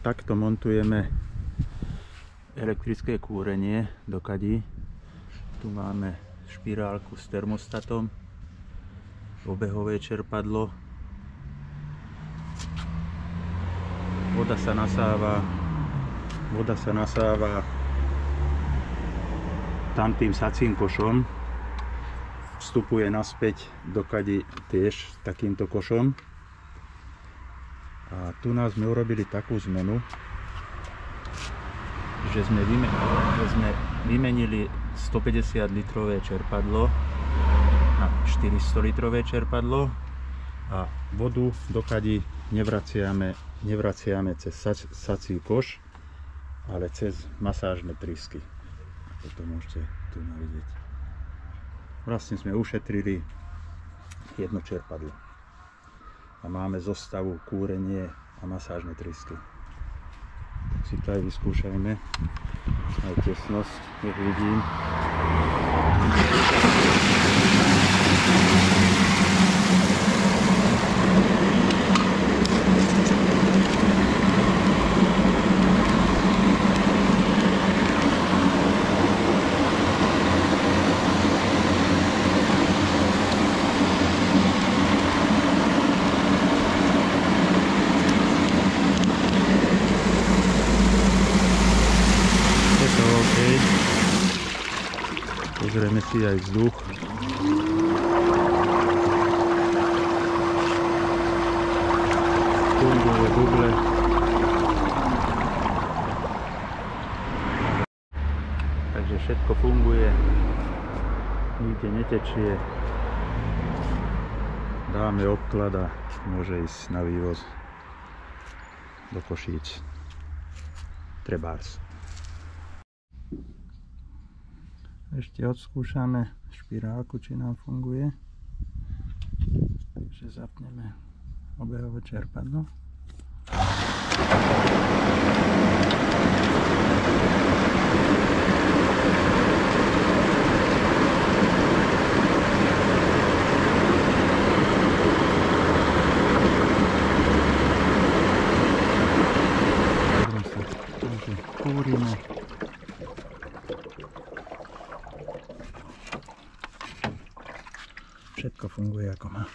Takto montujeme elektrické kúrenie do kadí. Tu máme špirálku s termostatom, obehové čerpadlo. Voda sa nasáva tamtým sacím košom. Vstupuje naspäť do kadi tiež takýmto košom. A tu nás sme urobili takú zmenu, že sme vymenili 150 litrové čerpadlo na 400 litrové čerpadlo a vodu do kadi nevraciame cez sací koš, ale cez masážne trysky. Toto môžete tu vidieť. Vlastne sme ušetrili jedno čerpadlo. A máme zostavu kúrenie a masážne trysky. Tak si to aj vyskúšajme. Aj tesnosť, nech vidím. Pozrieme si aj vzduch. Funguje buble. Takže všetko funguje. Nikde netečie. Dáme obklad a môže ísť na vývoz do Košíc. Trebárs. Ešte odskúšame špirálku, či nám funguje. Takže zapneme obehové čerpadlo. Kúrime. Všetko funguje ako má.